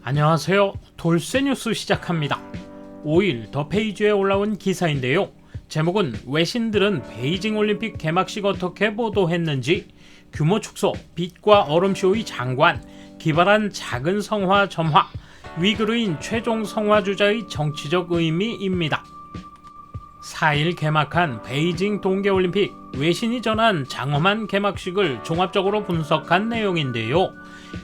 안녕하세요. 돌쇠뉴스 시작합니다. 5일 더 페이지에 올라온 기사인데요. 제목은 외신들은 베이징 올림픽 개막식 어떻게 보도했는지, 규모 축소, 빛과 얼음쇼의 장관, 기발한 작은 성화 점화, 위그르인 최종 성화주자의 정치적 의미입니다. 4일 개막한 베이징 동계올림픽, 외신이 전한 장엄한 개막식을 종합적으로 분석한 내용인데요.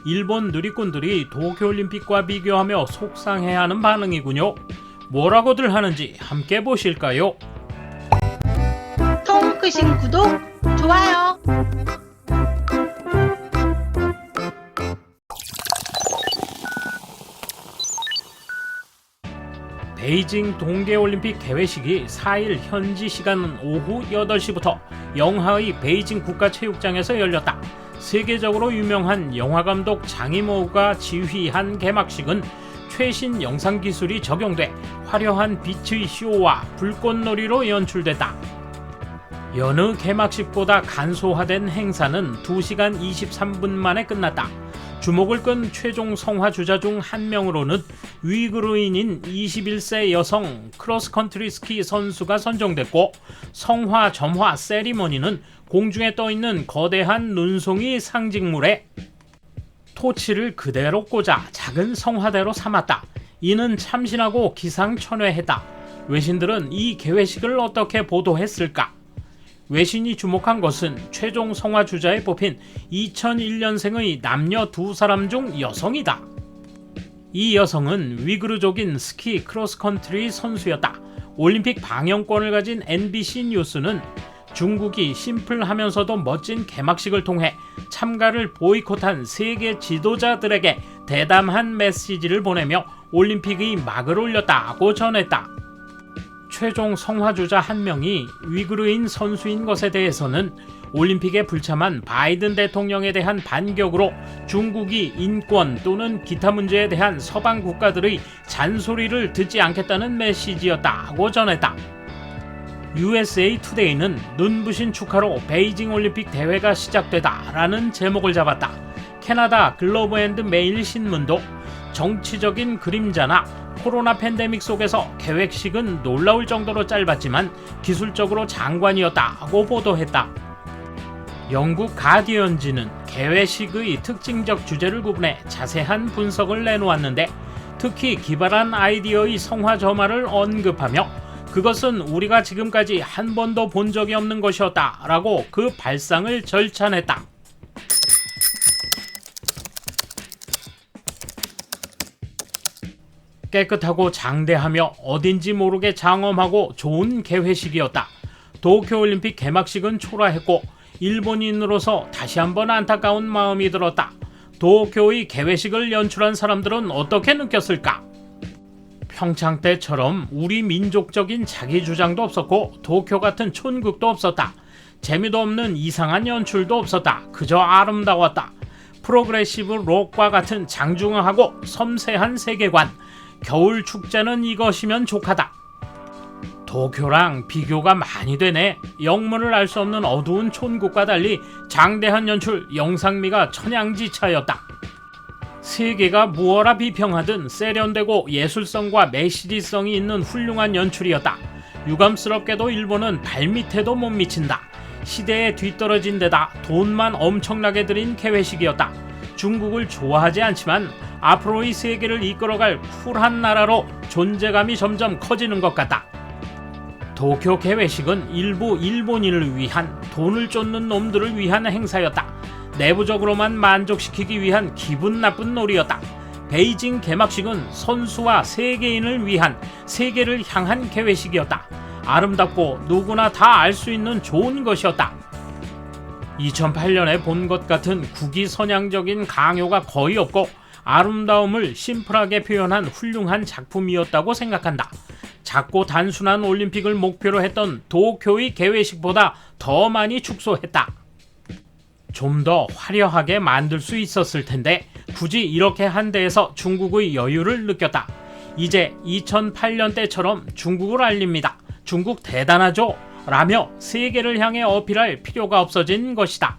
일본 누리꾼들이 도쿄올림픽과 비교하며 속상해하는 반응이군요. 뭐라고들 하는지 함께 보실까요? 통 크신 구독, 좋아요. 베이징 동계올림픽 개회식이 4일 현지 시간 오후 8시부터 영하의 베이징 국가체육장에서 열렸다. 세계적으로 유명한 영화감독 장이모우가 지휘한 개막식은 최신 영상기술이 적용돼 화려한 빛의 쇼와 불꽃놀이로 연출됐다. 여느 개막식보다 간소화된 행사는 2시간 23분 만에 끝났다. 주목을 끈 최종 성화 주자 중 한 명으로는 위그르인인 21세 여성 크로스컨트리 스키 선수가 선정됐고, 성화 점화 세리머니는 공중에 떠있는 거대한 눈송이 상징물에 토치를 그대로 꽂아 작은 성화대로 삼았다. 이는 참신하고 기상천외했다. 외신들은 이 개회식을 어떻게 보도했을까? 외신이 주목한 것은 최종 성화 주자에 뽑힌 2001년생의 남녀 두 사람 중 여성이다. 이 여성은 위그르족인 스키 크로스컨트리 선수였다. 올림픽 방영권을 가진 NBC 뉴스는 중국이 심플하면서도 멋진 개막식을 통해 참가를 보이콧한 세계 지도자들에게 대담한 메시지를 보내며 올림픽의 막을 올렸다고 전했다. 최종 성화주자 한 명이 위그르인 선수인 것에 대해서는 올림픽에 불참한 바이든 대통령에 대한 반격으로 중국이 인권 또는 기타 문제에 대한 서방 국가들의 잔소리를 듣지 않겠다는 메시지였다고 전했다. USA 투데이는 눈부신 축하로 베이징 올림픽 대회가 시작되다라는 제목을 잡았다. 캐나다 글로브 앤드 메일 신문도 정치적인 그림자나 코로나 팬데믹 속에서 개회식은 놀라울 정도로 짧았지만 기술적으로 장관이었다고 보도했다. 영국 가디언지는 개회식의 특징적 주제를 구분해 자세한 분석을 내놓았는데, 특히 기발한 아이디어의 성화 점화를 언급하며 그것은 우리가 지금까지 한 번도 본 적이 없는 것이었다라고 그 발상을 절찬했다. 깨끗하고 장대하며 어딘지 모르게 장엄하고 좋은 개회식이었다. 도쿄올림픽 개막식은 초라했고 일본인으로서 다시 한번 안타까운 마음이 들었다. 도쿄의 개회식을 연출한 사람들은 어떻게 느꼈을까? 평창 때처럼 우리 민족적인 자기 주장도 없었고 도쿄 같은 촌극도 없었다. 재미도 없는 이상한 연출도 없었다. 그저 아름다웠다. 프로그레시브 록과 같은 장중하고 섬세한 세계관, 겨울 축제는 이것이면 족하다. 도쿄랑 비교가 많이 되네. 영문을 알 수 없는 어두운 촌국과 달리 장대한 연출, 영상미가 천양지차였다. 세계가 무어라 비평하든 세련되고 예술성과 메시지성이 있는 훌륭한 연출이었다. 유감스럽게도 일본은 발밑에도 못 미친다. 시대에 뒤떨어진 데다 돈만 엄청나게 들인 개회식이었다. 중국을 좋아하지 않지만 앞으로의 세계를 이끌어갈 쿨한 나라로 존재감이 점점 커지는 것 같다. 도쿄 개회식은 일부 일본인을 위한, 돈을 쫓는 놈들을 위한 행사였다. 내부적으로만 만족시키기 위한 기분 나쁜 놀이였다. 베이징 개막식은 선수와 세계인을 위한, 세계를 향한 개회식이었다. 아름답고 누구나 다 알 수 있는 좋은 것이었다. 2008년에 본 것 같은 국위선양적인 강요가 거의 없고 아름다움을 심플하게 표현한 훌륭한 작품이었다고 생각한다. 작고 단순한 올림픽을 목표로 했던 도쿄의 개회식보다 더 많이 축소했다. 좀 더 화려하게 만들 수 있었을 텐데 굳이 이렇게 한 데에서 중국의 여유를 느꼈다. 이제 2008년 때처럼 중국을 알립니다. 중국 대단하죠? 라며 세계를 향해 어필할 필요가 없어진 것이다.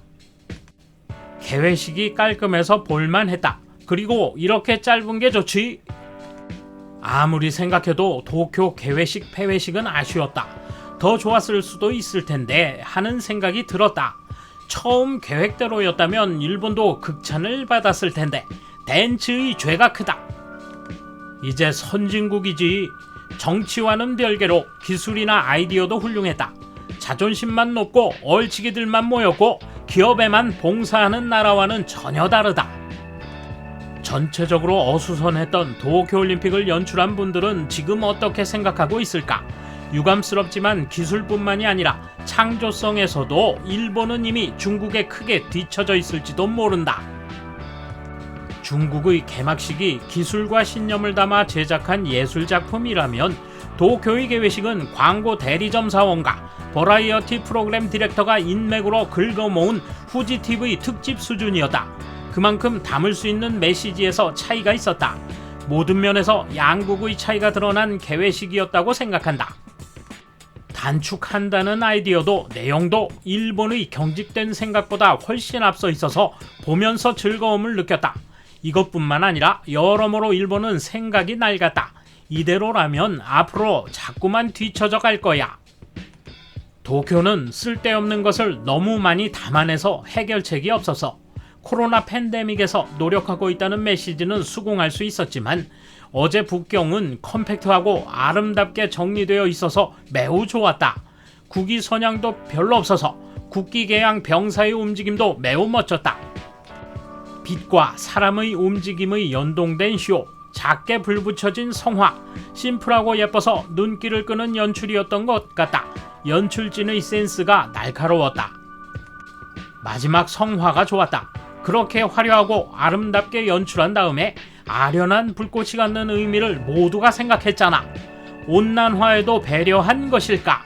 개회식이 깔끔해서 볼만했다. 그리고 이렇게 짧은 게 좋지. 아무리 생각해도 도쿄 개회식 폐회식은 아쉬웠다. 더 좋았을 수도 있을 텐데 하는 생각이 들었다. 처음 계획대로였다면 일본도 극찬을 받았을 텐데 덴츠의 죄가 크다. 이제 선진국이지. 정치와는 별개로 기술이나 아이디어도 훌륭했다. 자존심만 높고 얼치기들만 모였고 기업에만 봉사하는 나라와는 전혀 다르다. 전체적으로 어수선했던 도쿄올림픽을 연출한 분들은 지금 어떻게 생각하고 있을까? 유감스럽지만 기술뿐만이 아니라 창조성에서도 일본은 이미 중국에 크게 뒤처져 있을지도 모른다. 중국의 개막식이 기술과 신념을 담아 제작한 예술작품이라면 도쿄의 개회식은 광고 대리점 사원과 버라이어티 프로그램 디렉터가 인맥으로 긁어모은 후지TV 특집 수준이었다. 그만큼 담을 수 있는 메시지에서 차이가 있었다. 모든 면에서 양국의 차이가 드러난 개회식이었다고 생각한다. 단축한다는 아이디어도 내용도 일본의 경직된 생각보다 훨씬 앞서 있어서 보면서 즐거움을 느꼈다. 이것뿐만 아니라 여러모로 일본은 생각이 낡았다. 이대로라면 앞으로 자꾸만 뒤처져 갈 거야. 도쿄는 쓸데없는 것을 너무 많이 담아내서 해결책이 없어서 코로나 팬데믹에서 노력하고 있다는 메시지는 수긍할 수 있었지만 어제 북경은 컴팩트하고 아름답게 정리되어 있어서 매우 좋았다. 국기 선양도 별로 없어서 국기개양 병사의 움직임도 매우 멋졌다. 빛과 사람의 움직임의 연동된 쇼, 작게 불 붙여진 성화, 심플하고 예뻐서 눈길을 끄는 연출이었던 것 같다. 연출진의 센스가 날카로웠다. 마지막 성화가 좋았다. 그렇게 화려하고 아름답게 연출한 다음에 아련한 불꽃이 갖는 의미를 모두가 생각했잖아. 온난화에도 배려한 것일까?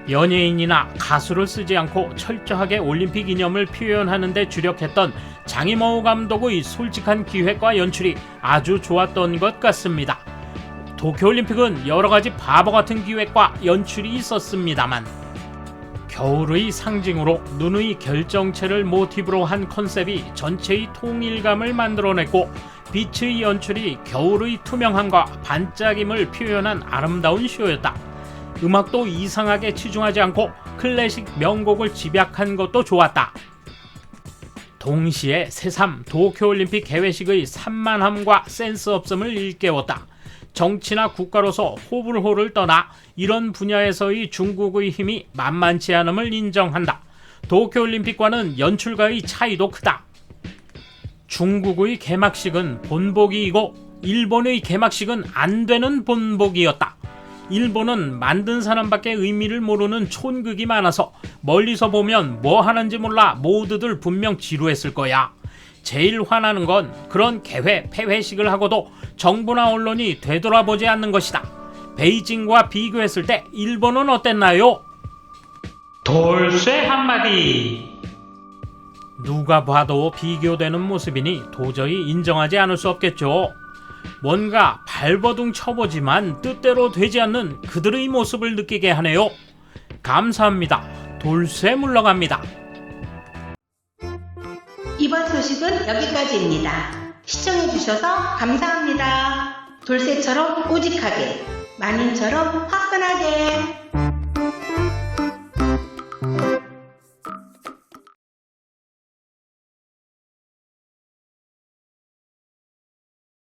연예인이나 가수를 쓰지 않고 철저하게 올림픽 이념을 표현하는 데 주력했던 장이모우 감독의 솔직한 기획과 연출이 아주 좋았던 것 같습니다. 도쿄올림픽은 여러가지 바보같은 기획과 연출이 있었습니다만 겨울의 상징으로 눈의 결정체를 모티브로 한 컨셉이 전체의 통일감을 만들어냈고 빛의 연출이 겨울의 투명함과 반짝임을 표현한 아름다운 쇼였다. 음악도 이상하게 치중하지 않고 클래식 명곡을 집약한 것도 좋았다. 동시에 새삼 도쿄올림픽 개회식의 산만함과 센스 없음을 일깨웠다. 정치나 국가로서 호불호를 떠나 이런 분야에서의 중국의 힘이 만만치 않음을 인정한다. 도쿄올림픽과는 연출가의 차이도 크다. 중국의 개막식은 본보기이고 일본의 개막식은 안 되는 본보기였다. 일본은 만든 사람밖에 의미를 모르는 촌극이 많아서 멀리서 보면 뭐 하는지 몰라 모두들 분명 지루했을 거야. 제일 화나는 건 그런 개회, 폐회식을 하고도 정부나 언론이 되돌아보지 않는 것이다. 베이징과 비교했을 때 일본은 어땠나요? 돌쇠 한마디. 누가 봐도 비교되는 모습이니 도저히 인정하지 않을 수 없겠죠. 뭔가 발버둥 쳐보지만 뜻대로 되지 않는 그들의 모습을 느끼게 하네요. 감사합니다. 돌쇠 물러갑니다. 이번 소식은 여기까지입니다. 시청해주셔서 감사합니다. 돌쇠처럼 우직하게, 만인처럼 화끈하게.